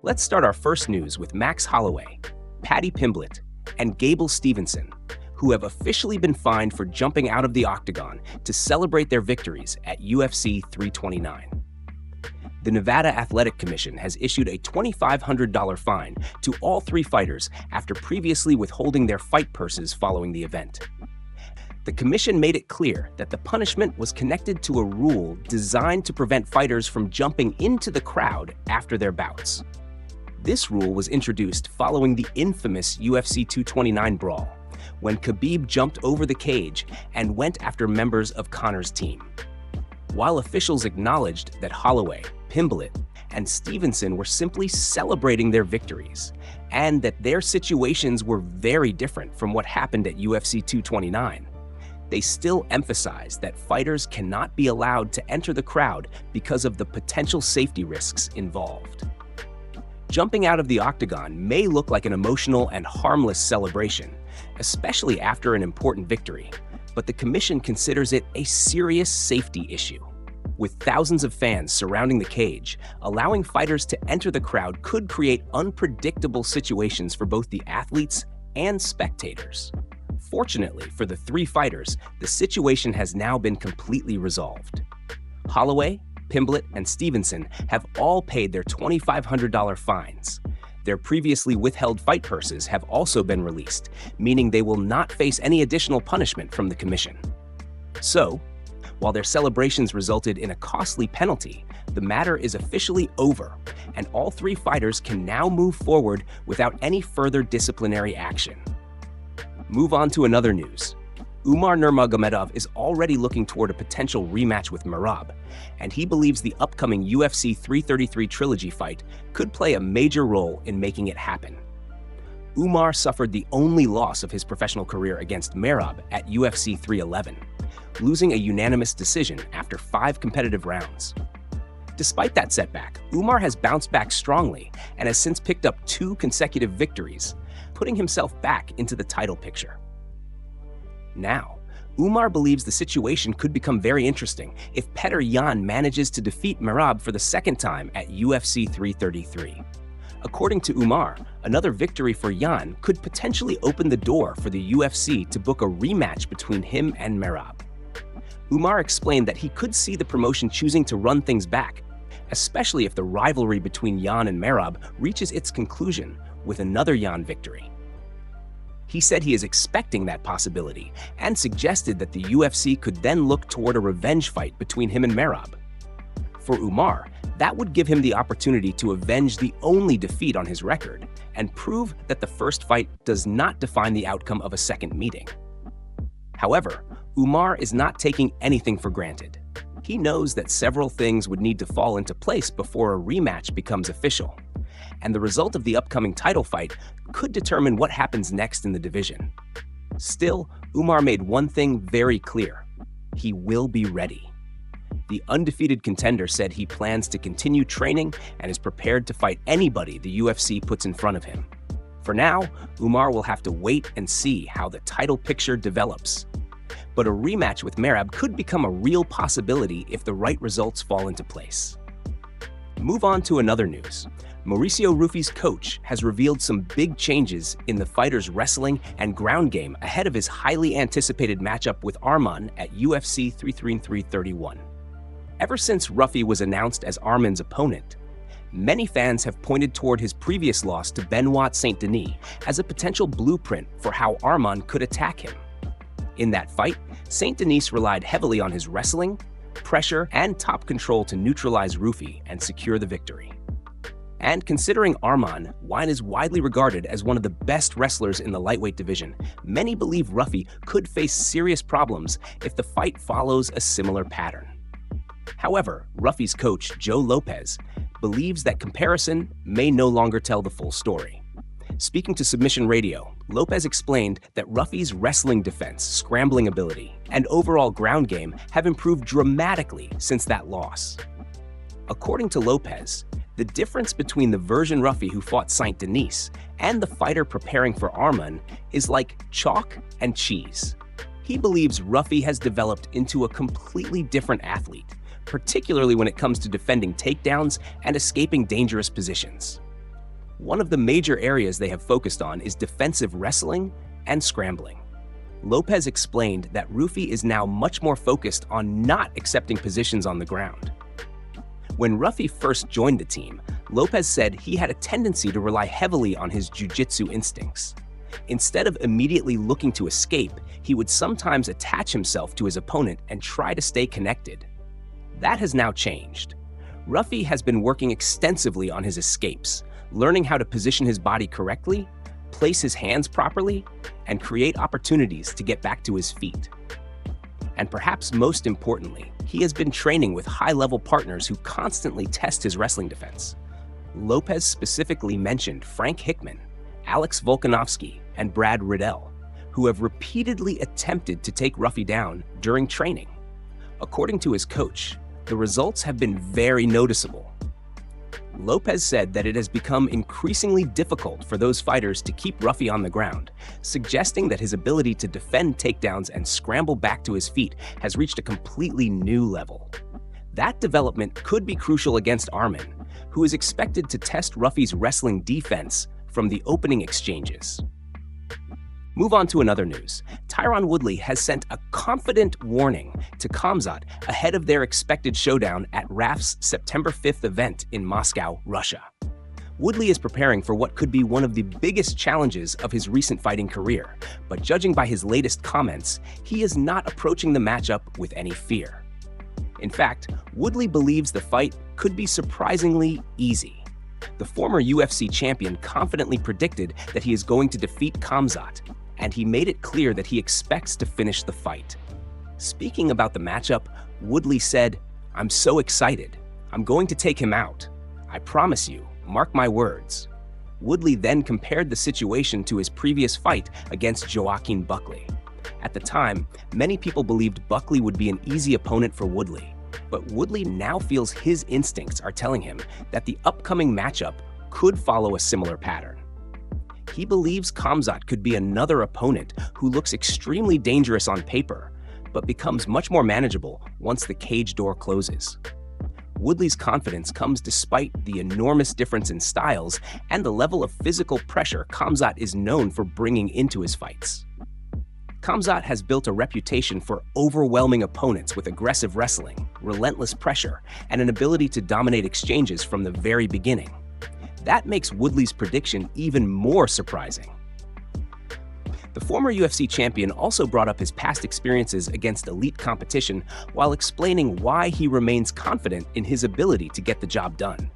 Let's start our first news with Max Holloway, Paddy Pimblett, and Gable Stevenson, who have officially been fined for jumping out of the octagon to celebrate their victories at UFC 329. The Nevada Athletic Commission has issued a $2,500 fine to all three fighters after previously withholding their fight purses following the event. The commission made it clear that the punishment was connected to a rule designed to prevent fighters from jumping into the crowd after their bouts. This rule was introduced following the infamous UFC 229 brawl, when Khabib jumped over the cage and went after members of Conor's team. While officials acknowledged that Holloway, Pimblett, and Stevenson were simply celebrating their victories, and that their situations were very different from what happened at UFC 229, they still emphasized that fighters cannot be allowed to enter the crowd because of the potential safety risks involved. Jumping out of the octagon may look like an emotional and harmless celebration, especially after an important victory, but the commission considers it a serious safety issue. With thousands of fans surrounding the cage, allowing fighters to enter the crowd could create unpredictable situations for both the athletes and spectators. Fortunately for the three fighters, the situation has now been completely resolved. Holloway, Pimblett, and Stevenson have all paid their $2,500 fines. Their previously withheld fight purses have also been released, meaning they will not face any additional punishment from the commission. So, while their celebrations resulted in a costly penalty, the matter is officially over, and all three fighters can now move forward without any further disciplinary action. Move on to another news. Umar Nurmagomedov is already looking toward a potential rematch with Merab, and he believes the upcoming UFC 333 trilogy fight could play a major role in making it happen. Umar suffered the only loss of his professional career against Merab at UFC 311, losing a unanimous decision after 5 competitive rounds. Despite that setback, Umar has bounced back strongly and has since picked up 2 consecutive victories, putting himself back into the title picture. Now, Umar believes the situation could become very interesting if Petr Yan manages to defeat Merab for the second time at UFC 333. According to Umar, another victory for Yan could potentially open the door for the UFC to book a rematch between him and Merab. Umar explained that he could see the promotion choosing to run things back, especially if the rivalry between Yan and Merab reaches its conclusion with another Yan victory. He said he is expecting that possibility and suggested that the UFC could then look toward a revenge fight between him and Merab. For Umar, that would give him the opportunity to avenge the only defeat on his record and prove that the first fight does not define the outcome of a second meeting. However, Umar is not taking anything for granted. He knows that several things would need to fall into place before a rematch becomes official, and the result of the upcoming title fight could determine what happens next in the division. Still, Umar made one thing very clear: he will be ready. The undefeated contender said he plans to continue training and is prepared to fight anybody the UFC puts in front of him. For now, Umar will have to wait and see how the title picture develops. But a rematch with Merab could become a real possibility if the right results fall into place. Move on to another news. Mauricio Ruffy's coach has revealed some big changes in the fighter's wrestling and ground game ahead of his highly anticipated matchup with Arman at UFC 333-31. Ever since Ruffy was announced as Arman's opponent, many fans have pointed toward his previous loss to Benoit Saint Denis as a potential blueprint for how Arman could attack him. In that fight, Saint Denis relied heavily on his wrestling, pressure, and top control to neutralize Ruffy and secure the victory. And considering Arman is widely regarded as one of the best wrestlers in the lightweight division, many believe Ruffy could face serious problems if the fight follows a similar pattern. However, Ruffy's coach, Joe Lopez, believes that comparison may no longer tell the full story. Speaking to Submission Radio, Lopez explained that Ruffy's wrestling defense, scrambling ability, and overall ground game have improved dramatically since that loss. According to Lopez, the difference between the version Ruffy who fought Saint Denis and the fighter preparing for Arman is like chalk and cheese. He believes Ruffy has developed into a completely different athlete, particularly when it comes to defending takedowns and escaping dangerous positions. One of the major areas they have focused on is defensive wrestling and scrambling. Lopez explained that Ruffy is now much more focused on not accepting positions on the ground. When Ruffy first joined the team, Lopez said he had a tendency to rely heavily on his jiu-jitsu instincts. Instead of immediately looking to escape, he would sometimes attach himself to his opponent and try to stay connected. That has now changed. Ruffy has been working extensively on his escapes, learning how to position his body correctly, place his hands properly, and create opportunities to get back to his feet. And perhaps most importantly, he has been training with high-level partners who constantly test his wrestling defense. Lopez specifically mentioned Frank Hickman, Alex Volkanovski, and Brad Riddell, who have repeatedly attempted to take Ruffy down during training. According to his coach, the results have been very noticeable. Lopez said that it has become increasingly difficult for those fighters to keep Ruffy on the ground, suggesting that his ability to defend takedowns and scramble back to his feet has reached a completely new level. That development could be crucial against Arman, who is expected to test Ruffy's wrestling defense from the opening exchanges. Move on to another news. Tyron Woodley has sent a confident warning to Khamzat ahead of their expected showdown at RAF's September 5th event in Moscow, Russia. Woodley is preparing for what could be one of the biggest challenges of his recent fighting career, but judging by his latest comments, he is not approaching the matchup with any fear. In fact, Woodley believes the fight could be surprisingly easy. The former UFC champion confidently predicted that he is going to defeat Khamzat, and he made it clear that he expects to finish the fight. Speaking about the matchup, Woodley said, "I'm so excited. I'm going to take him out. I promise you, mark my words." Woodley then compared the situation to his previous fight against Joaquin Buckley. At the time, many people believed Buckley would be an easy opponent for Woodley, but Woodley now feels his instincts are telling him that the upcoming matchup could follow a similar pattern. He believes Khamzat could be another opponent who looks extremely dangerous on paper, but becomes much more manageable once the cage door closes. Woodley's confidence comes despite the enormous difference in styles and the level of physical pressure Khamzat is known for bringing into his fights. Khamzat has built a reputation for overwhelming opponents with aggressive wrestling, relentless pressure, and an ability to dominate exchanges from the very beginning. That makes Woodley's prediction even more surprising. The former UFC champion also brought up his past experiences against elite competition while explaining why he remains confident in his ability to get the job done.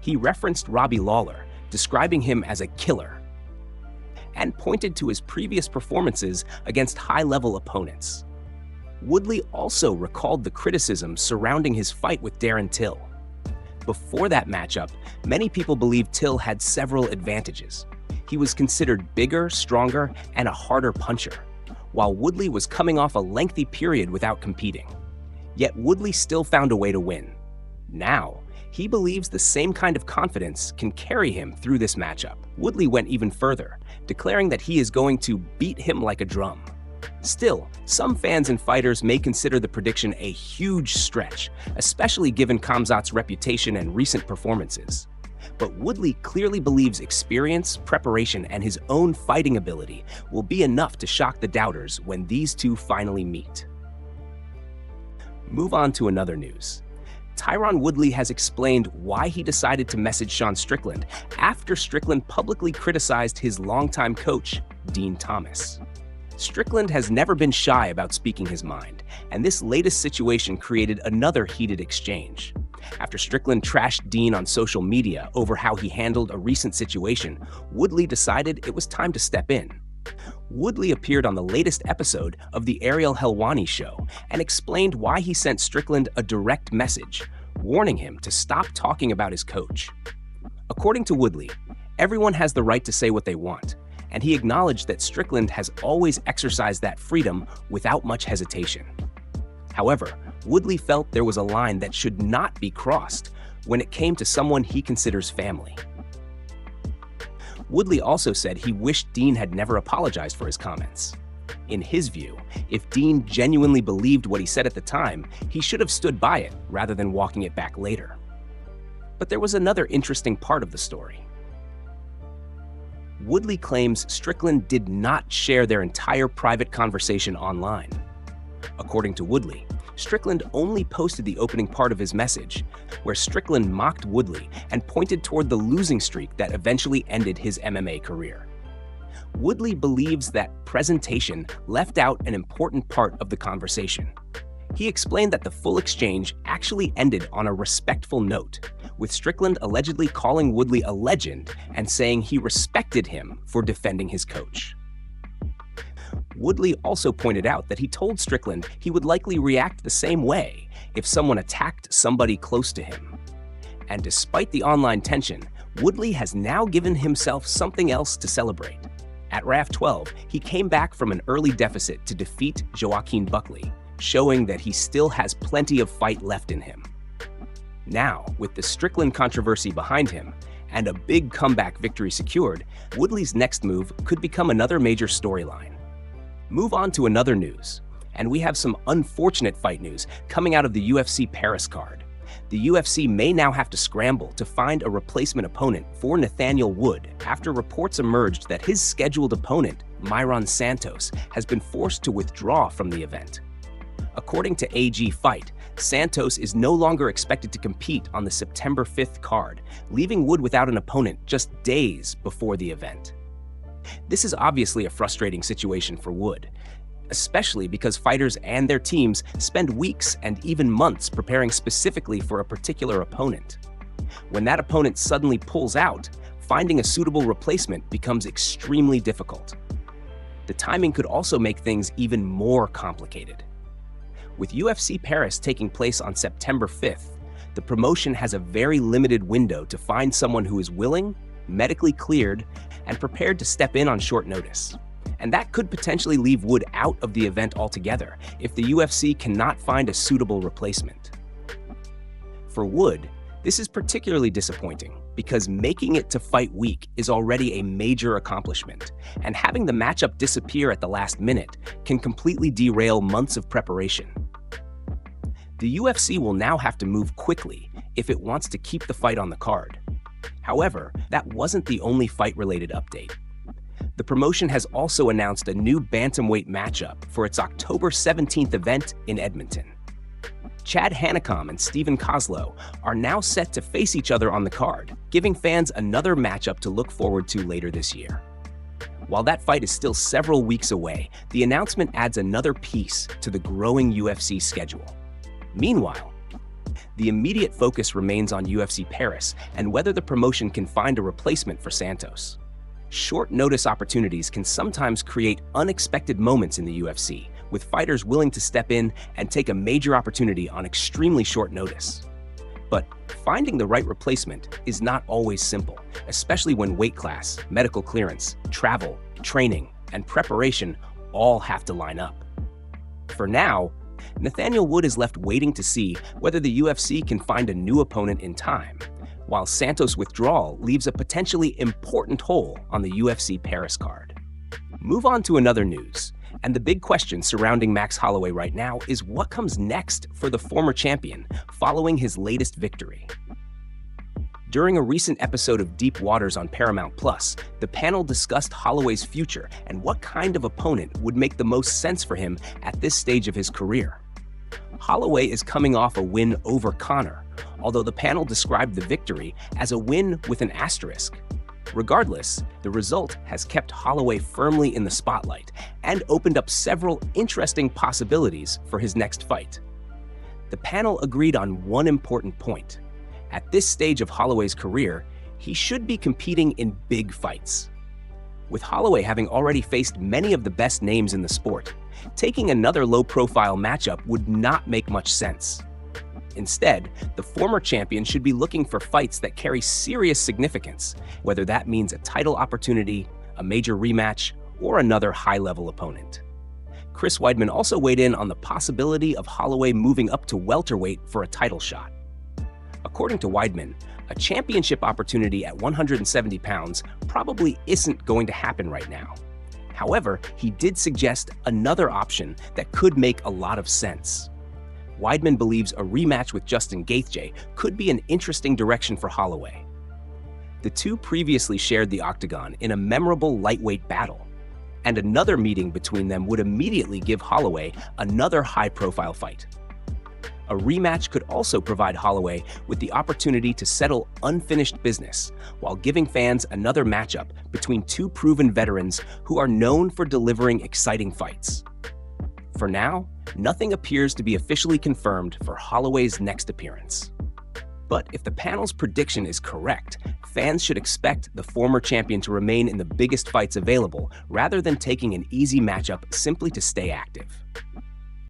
He referenced Robbie Lawler, describing him as a killer, and pointed to his previous performances against high-level opponents. Woodley also recalled the criticism surrounding his fight with Darren Till. Before that matchup, many people believed Till had several advantages. He was considered bigger, stronger, and a harder puncher, while Woodley was coming off a lengthy period without competing. Yet Woodley still found a way to win. Now, he believes the same kind of confidence can carry him through this matchup. Woodley went even further, declaring that he is going to beat him like a drum. Still, some fans and fighters may consider the prediction a huge stretch, especially given Khamzat's reputation and recent performances. But Woodley clearly believes experience, preparation, and his own fighting ability will be enough to shock the doubters when these two finally meet. Move on to another news. Tyron Woodley has explained why he decided to message Sean Strickland after Strickland publicly criticized his longtime coach, Dean Thomas. Strickland has never been shy about speaking his mind, and this latest situation created another heated exchange. After Strickland trashed Dean on social media over how he handled a recent situation, Woodley decided it was time to step in. Woodley appeared on the latest episode of the Ariel Helwani show and explained why he sent Strickland a direct message, warning him to stop talking about his coach. According to Woodley, everyone has the right to say what they want, and he acknowledged that Strickland has always exercised that freedom without much hesitation. However, Woodley felt there was a line that should not be crossed when it came to someone he considers family. Woodley also said he wished Dean had never apologized for his comments. In his view, if Dean genuinely believed what he said at the time, he should have stood by it rather than walking it back later. But there was another interesting part of the story. Woodley claims Strickland did not share their entire private conversation online. According to Woodley, Strickland only posted the opening part of his message, where Strickland mocked Woodley and pointed toward the losing streak that eventually ended his MMA career. Woodley believes that presentation left out an important part of the conversation. He explained that the full exchange actually ended on a respectful note, with Strickland allegedly calling Woodley a legend and saying he respected him for defending his coach. Woodley also pointed out that he told Strickland he would likely react the same way if someone attacked somebody close to him. And despite the online tension, Woodley has now given himself something else to celebrate. At RAF 12, he came back from an early deficit to defeat Joaquin Buckley, showing that he still has plenty of fight left in him. Now, with the Strickland controversy behind him and a big comeback victory secured, Woodley's next move could become another major storyline. Move on to another news, and we have some unfortunate fight news coming out of the UFC Paris card. The UFC may now have to scramble to find a replacement opponent for Nathaniel Wood after reports emerged that his scheduled opponent, Myron Santos, has been forced to withdraw from the event. According to AG Fight, Santos is no longer expected to compete on the September 5th card, leaving Wood without an opponent just days before the event. This is obviously a frustrating situation for Wood, especially because fighters and their teams spend weeks and even months preparing specifically for a particular opponent. When that opponent suddenly pulls out, finding a suitable replacement becomes extremely difficult. The timing could also make things even more complicated. With UFC Paris taking place on September 5th, the promotion has a very limited window to find someone who is willing, medically cleared, and prepared to step in on short notice. And that could potentially leave Wood out of the event altogether if the UFC cannot find a suitable replacement. For Wood, this is particularly disappointing because making it to fight week is already a major accomplishment, and having the matchup disappear at the last minute can completely derail months of preparation. The UFC will now have to move quickly if it wants to keep the fight on the card. However, that wasn't the only fight-related update. The promotion has also announced a new bantamweight matchup for its October 17th event in Edmonton. Chad Hanekom and Steven Kozlow are now set to face each other on the card, giving fans another matchup to look forward to later this year. While that fight is still several weeks away, the announcement adds another piece to the growing UFC schedule. Meanwhile, the immediate focus remains on UFC Paris and whether the promotion can find a replacement for Santos. Short notice opportunities can sometimes create unexpected moments in the UFC, with fighters willing to step in and take a major opportunity on extremely short notice. But finding the right replacement is not always simple, especially when weight class, medical clearance, travel, training, and preparation all have to line up. For now, Nathaniel Wood is left waiting to see whether the UFC can find a new opponent in time, while Santos' withdrawal leaves a potentially important hole on the UFC Paris card. Move on to another news, and the big question surrounding Max Holloway right now is what comes next for the former champion following his latest victory. During a recent episode of Deep Waters on Paramount+, the panel discussed Holloway's future and what kind of opponent would make the most sense for him at this stage of his career. Holloway is coming off a win over Conor, although the panel described the victory as a win with an asterisk. Regardless, the result has kept Holloway firmly in the spotlight and opened up several interesting possibilities for his next fight. The panel agreed on one important point. At this stage of Holloway's career, he should be competing in big fights. With Holloway having already faced many of the best names in the sport, taking another low-profile matchup would not make much sense. Instead, the former champion should be looking for fights that carry serious significance, whether that means a title opportunity, a major rematch, or another high-level opponent. Chris Weidman also weighed in on the possibility of Holloway moving up to welterweight for a title shot. According to Weidman, a championship opportunity at 170 pounds probably isn't going to happen right now. However, he did suggest another option that could make a lot of sense. Weidman believes a rematch with Justin Gaethje could be an interesting direction for Holloway. The two previously shared the octagon in a memorable lightweight battle, and another meeting between them would immediately give Holloway another high-profile fight. A rematch could also provide Holloway with the opportunity to settle unfinished business while giving fans another matchup between two proven veterans who are known for delivering exciting fights. For now, nothing appears to be officially confirmed for Holloway's next appearance. But if the panel's prediction is correct, fans should expect the former champion to remain in the biggest fights available rather than taking an easy matchup simply to stay active.